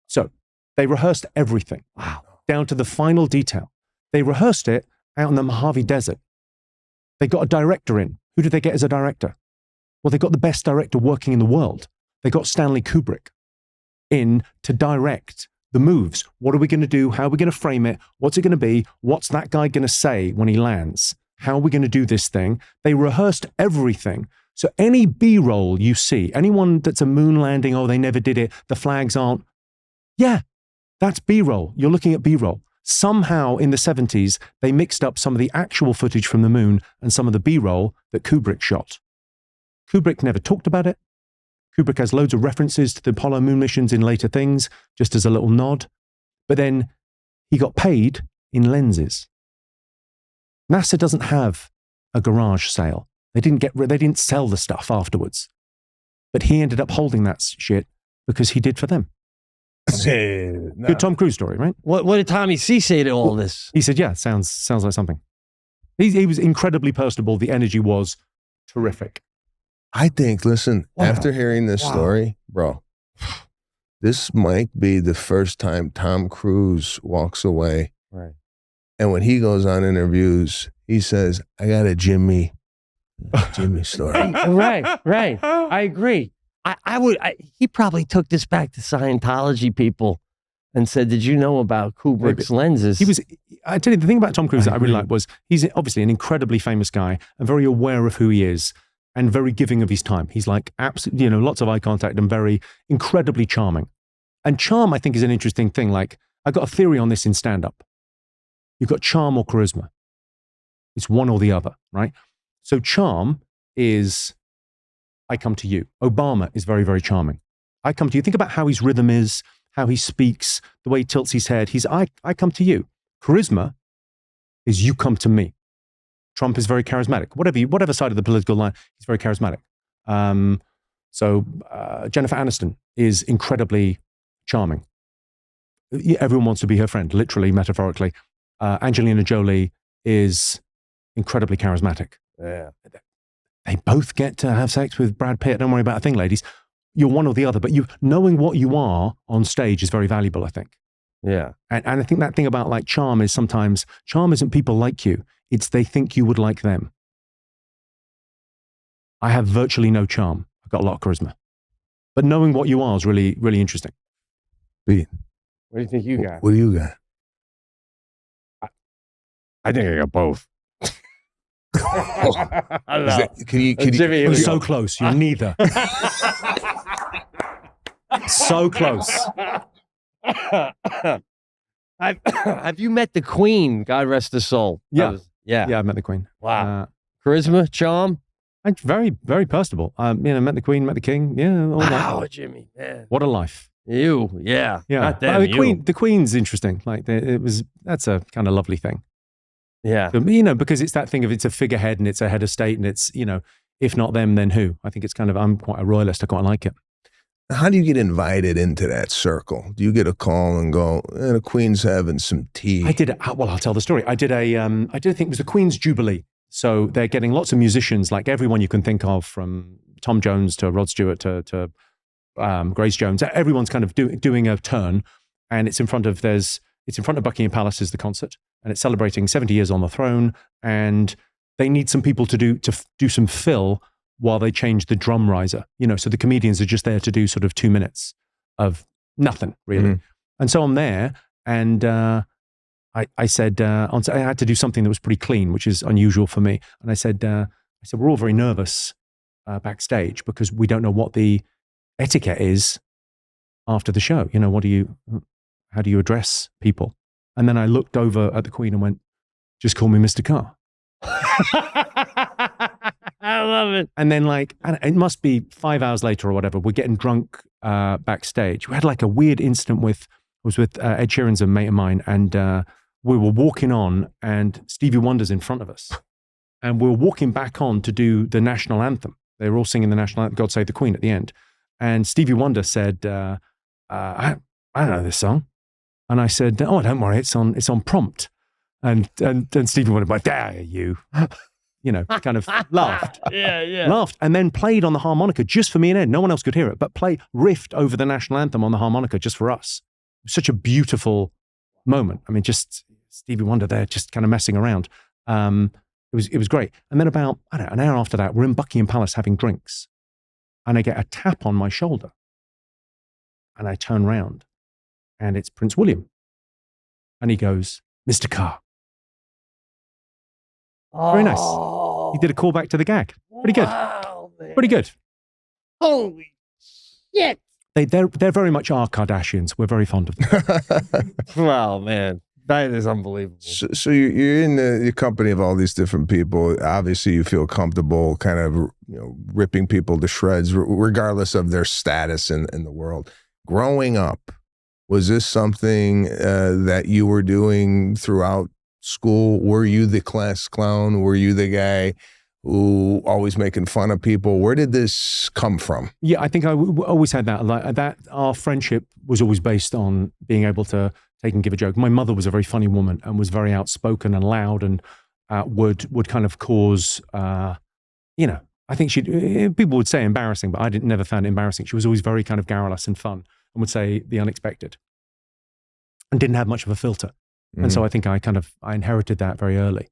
So they rehearsed everything. Wow. Down to the final detail. They rehearsed it out in the Mojave Desert. They got a director in. Who did they get as a director? Well, they got the best director working in the world. They got Stanley Kubrick in to direct the moves. What are we going to do? How are we going to frame it? What's it going to be? What's that guy going to say when he lands? How are we going to do this thing? They rehearsed everything. So any B-roll you see, anyone that's a moon landing, oh, they never did it, the flags aren't. Yeah, that's B-roll. You're looking at B-roll. Somehow in the 70s, they mixed up some of the actual footage from the moon and some of the B-roll that Kubrick shot. Kubrick never talked about it. Kubrick has loads of references to the Apollo moon missions in later things, just as a little nod. But then he got paid in lenses. NASA doesn't have a garage sale. They didn't sell the stuff afterwards. But he ended up holding that shit because he did for them. No. Good Tom Cruise story, right? What did Tommy C say to all this? He said, yeah, sounds like something. He was incredibly personable. The energy was terrific. I think, listen, after hearing this story, bro, this might be the first time Tom Cruise walks away. Right. And when he goes on interviews, he says, I got a Jimmy story. Right. I agree. He probably took this back to Scientology people and said, did you know about Kubrick's lenses? I tell you, the thing about Tom Cruise that I really like was he's obviously an incredibly famous guy and very aware of who he is and very giving of his time. He's like absolutely, lots of eye contact and very incredibly charming. And charm, I think, is an interesting thing. Like, I got a theory on this in stand-up. You've got charm or charisma. It's one or the other, right? So charm is, I come to you. Obama is very, very charming. I come to you. Think about how his rhythm is, how he speaks, the way he tilts his head. I come to you. Charisma is you come to me. Trump is very charismatic. Whatever side of the political line, he's very charismatic. So Jennifer Aniston is incredibly charming. Everyone wants to be her friend, literally, metaphorically. Angelina Jolie is incredibly charismatic. Yeah. They both get to have sex with Brad Pitt. Don't worry about a thing, ladies. You're one or the other, but knowing what you are on stage is very valuable, I think. Yeah. And I think that thing about like charm is sometimes, charm isn't people like you. It's they think you would like them. I have virtually no charm. I've got a lot of charisma. But knowing what you are is really, really interesting. Pete, What do you think you got? what do you got? I think I got both. I don't know. Can you Jimmy, You're so close. You're neither. So close. Have you met the Queen? God rest her soul. Yeah. Yeah. Yeah, I met the Queen. Wow. Charisma, charm. And very, very personable. Met the Queen, met the King. Yeah, all that. Wow, Jimmy. Man. What a life. Yeah. Yeah. Not them, The Queen's interesting. Like that's a kind of lovely thing. Yeah. So, because it's that thing of it's a figurehead and it's a head of state and it's, if not them, then who? I think it's I'm quite a royalist. I quite like it. How do you get invited into that circle? Do you get a call and go, the Queen's having some tea? I'll tell the story. I did a thing, it was the Queen's Jubilee. So they're getting lots of musicians, like everyone you can think of, from Tom Jones to Rod Stewart to Grace Jones. Everyone's kind of doing a turn, and it's in front of Buckingham Palace is the concert, and it's celebrating 70 years on the throne, and they need some people to do some fill while they change the drum riser. So the comedians are just there to do sort of 2 minutes of nothing really. Mm-hmm. And so I'm there, and I said I had to do something that was pretty clean, which is unusual for me. And I said we're all very nervous backstage because we don't know what the etiquette is after the show. How do you address people? And then I looked over at the Queen and went, "Just call me Mr. Carr." I love it. And then it must be 5 hours later or whatever, we're getting drunk backstage. We had like a weird incident with Ed Sheeran's a mate of mine, and we were walking on and Stevie Wonder's in front of us. And we were walking back on to do the national anthem. They were all singing the national anthem, God Save the Queen, at the end. And Stevie Wonder said, I don't know this song. And I said, "Oh, don't worry, it's on prompt." And Stevie Wonder went, "Dare you?" Kind of laughed. Yeah. Laughed, and then played on the harmonica just for me and Ed. No one else could hear it, but riffed over the national anthem on the harmonica just for us. Such a beautiful moment. I mean, just Stevie Wonder there, just kind of messing around. It was great. And then about, an hour after that, we're in Buckingham Palace having drinks, and I get a tap on my shoulder, and I turn round, and it's Prince William, and he goes, "Mr. Carr." Very nice. He did a callback to the gag. Pretty good. Wow, man. Pretty good. Holy shit. They're very much our Kardashians. We're very fond of them. Wow, man. That is unbelievable. So you're in the company of all these different people. Obviously, you feel comfortable kind of ripping people to shreds, regardless of their status in the world. Growing up, was this something that you were doing throughout school? Were you the class clown? Were you the guy who always making fun of people? Where did this come from? Yeah, I think I always had that. That our friendship was always based on being able to take and give a joke. My mother was a very funny woman and was very outspoken and loud, and would kind of cause, I think people would say embarrassing, but I never found it embarrassing. She was always very kind of garrulous and fun, and would say the unexpected, and didn't have much of a filter. And so I think I inherited that very early,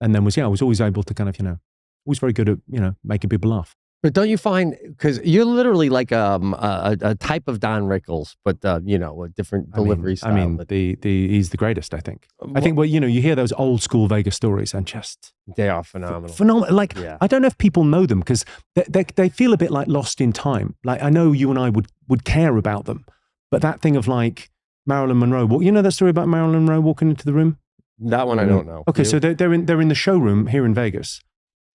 and then I was always able to kind of, always very good at, making people laugh. But don't you find, because you're literally like a type of Don Rickles, but a different delivery style. I mean, he's the greatest, I think. I think, you hear those old school Vegas stories and just... They are phenomenal. Phenomenal. I don't know if people know them because they feel a bit like lost in time. Like, I know you and I would care about them, but that thing of Marilyn Monroe, that story about Marilyn Monroe walking into the room? That one I don't know. Okay, so they're in the showroom here in Vegas,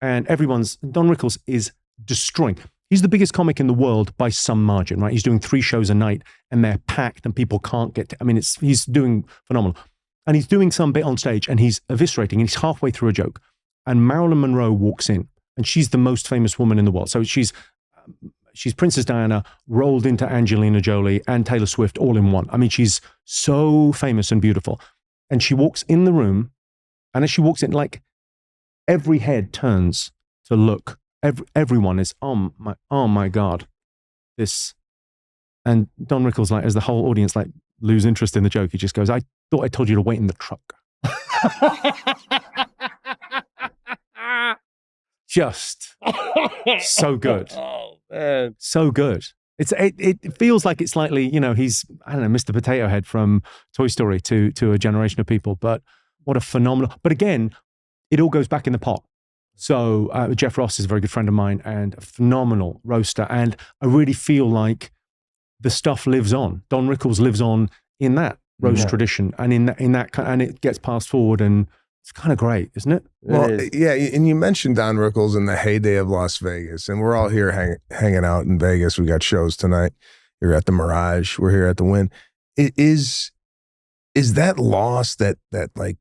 and Don Rickles is destroying. He's the biggest comic in the world by some margin, right? He's doing 3 shows a night, and they're packed, and people can't get to, he's doing phenomenal. And he's doing some bit on stage, and he's eviscerating, and he's halfway through a joke, and Marilyn Monroe walks in, and she's the most famous woman in the world. So she's Princess Diana rolled into Angelina Jolie and Taylor Swift all in one. She's so famous and beautiful. And she walks in the room, and as she walks in, every head turns to look. Everyone is, oh my God, this. And Don Rickles, as the whole audience lose interest in the joke, he just goes, "I thought I told you to wait in the truck." Just so good. Oh man, so good. It feels like it's slightly, he's, I don't know, Mr. Potato Head from Toy Story to a generation of people. But what a phenomenal. But again, it all goes back in the pot. So Jeff Ross is a very good friend of mine and a phenomenal roaster. And I really feel like the stuff lives on. Don Rickles lives on in that roast tradition, and in that and it gets passed forward, and it's kind of great, isn't it? Well, yeah, and you mentioned Don Rickles in the heyday of Las Vegas, and we're all here hanging out in Vegas. We got shows tonight. You're at the Mirage. We're here at the Wynn. Is that lost? That like,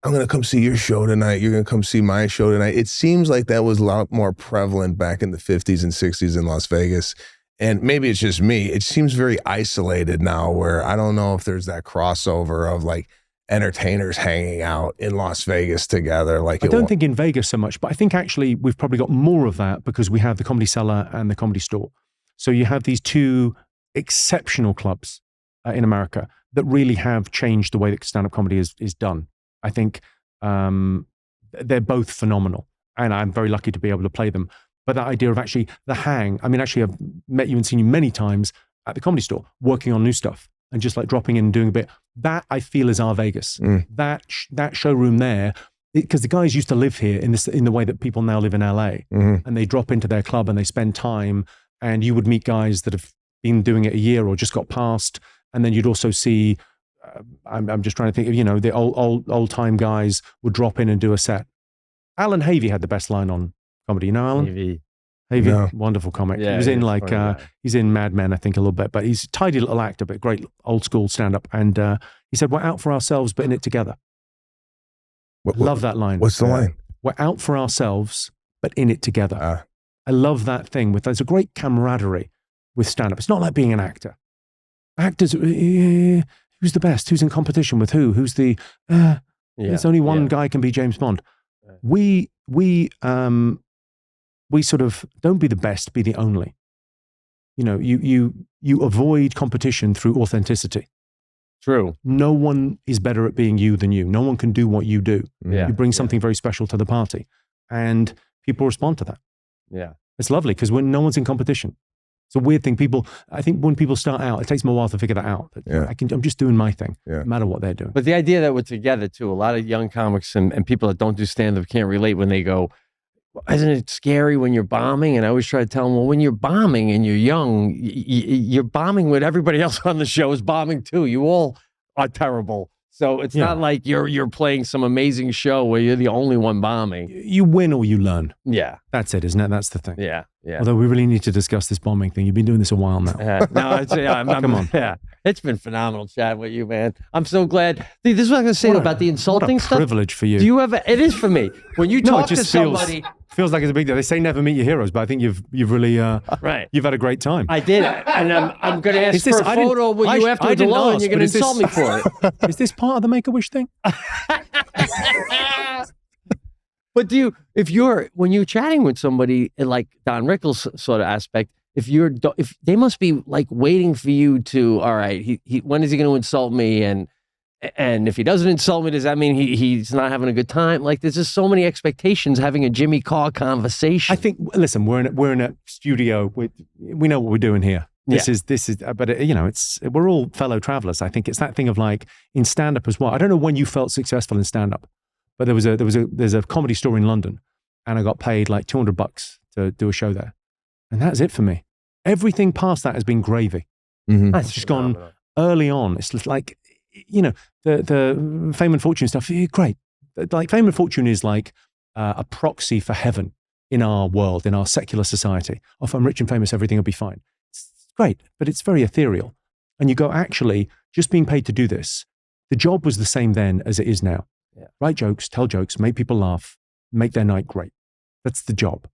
I'm going to come see your show tonight. You're going to come see my show tonight. It seems like that was a lot more prevalent back in the 50s and 60s in Las Vegas. And maybe it's just me. It seems very isolated now, where I don't know if there's that crossover of like entertainers hanging out in Las Vegas together. Like, I don't think in Vegas so much, but I think actually we've probably got more of that because we have the Comedy Cellar and the Comedy Store. So you have these two exceptional clubs in America that really have changed the way that stand-up comedy is done. I think they're both phenomenal, and I'm very lucky to be able to play them. But that idea of actually the hang, I mean, actually I've met you and seen you many times at the Comedy Store working on new stuff and just like dropping in and doing a bit. That I feel is our Vegas. That showroom there, because the guys used to live here in the way that people now live in LA, and they drop into their club and they spend time, and you would meet guys that have been doing it a year or just got past, and then you'd also see, I'm just trying to think of, you know, the old time guys would drop in and do a set. Alan Havey had the best line on comedy. You know Alan? Havey, No. wonderful comic. Yeah, he was in he's like, funny, he's in Mad Men, I think, a little bit, but he's a tidy little actor, but great old school stand-up. And he said, we're out for ourselves, but in it together. Love that line. What's the line? We're out for ourselves, but in it together. I love that thing. There's a great camaraderie with stand-up. It's not like being an actor. Actors, who's the best? Who's in competition with who? Who's the... There's only one guy can be James Bond. We sort of don't be the best, be the only. You know, you avoid competition through authenticity. True. No one is better at being you than you. No one can do what you do. Yeah. You bring something very special to the party, and people respond to that. Yeah. It's lovely because when no one's in competition, it's a weird thing. I think when people start out, it takes them a while to figure that out. I'm just doing my thing, no matter what they're doing. But the idea that we're together too, a lot of young comics and people that don't do stand-up can't relate when they go, isn't it scary when you're bombing? And I always try to tell them, well, when you're bombing and you're young, you're bombing when everybody else on the show is bombing too. You all are terrible. So it's not like you're playing some amazing show where you're the only one bombing. You win or you learn. Yeah. That's it, isn't it? That's the thing. Yeah. Yeah. Although we really need to discuss this bombing thing. You've been doing this a while now. No, come on. Yeah. It's been phenomenal chatting with you, man. I'm so glad. See, this is what I'm going to say about the insulting stuff. What a privilege for you. Do you ever, it is for me. When you talk to somebody. Feels like it's a big deal. They say never meet your heroes, but I think you've really right. You've had a great time. I did, and I'm going to ask for a photo with you afterwards alone, and you're going to insult me for it. Is this part of the Make-A-Wish thing? But when you're chatting with somebody like Don Rickles sort of aspect, if they must be like waiting for you to, all right, when is he going to insult me? And if he doesn't insult me, does that mean he's not having a good time? Like, there's just so many expectations having a Jimmy Carr conversation. I think, listen, we're in a studio. We know what we're doing here. This is, but you know, we're all fellow travelers. I think it's that thing of like in stand-up as well. I don't know when you felt successful in stand-up, but there's a Comedy Store in London, and I got paid like $200 to do a show there, and that's it for me. Everything past that has been gravy. It's just gone early on. It's just like, you know, the fame and fortune stuff. Great, like fame and fortune is like a proxy for heaven in our world, in our secular society. Oh, if I'm rich and famous, everything will be fine. It's great, but it's very ethereal. And you go, actually, just being paid to do this, the job was the same then as it is now. Yeah. Write jokes, tell jokes, make people laugh, make their night great. That's the job.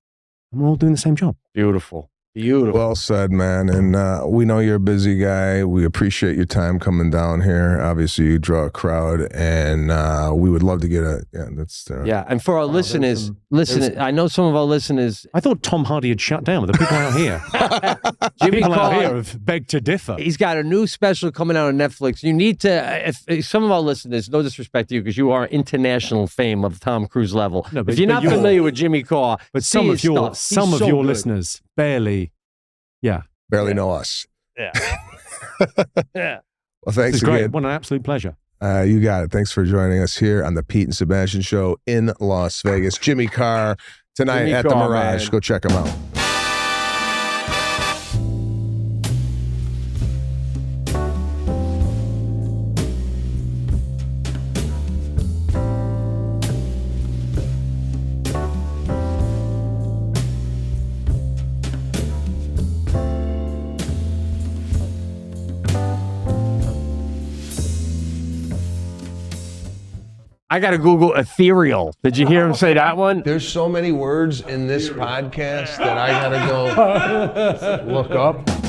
And we're all doing the same job. Beautiful. Beautiful. Well said, man. And we know you're a busy guy. We appreciate your time coming down here. Obviously, you draw a crowd, and we would love to get and for our listeners, I know some of our listeners. I thought Tom Hardy had shut down, but the people out here, Jimmy Carr out here have begged to differ. He's got a new special coming out on Netflix. You need to, if some of our listeners, no disrespect to you, because you are international fame of Tom Cruise level. No, but, if you're not familiar with Jimmy Carr, but some of your listeners barely know us. Yeah. Yeah. Well, thanks again. Great. What an absolute pleasure. You got it. Thanks for joining us here on the Pete and Sebastian Show in Las Vegas. Jimmy Carr tonight at the Mirage. Man. Go check him out. I got to Google ethereal. Did you hear him say that one? There's so many words in this podcast that I gotta go look up.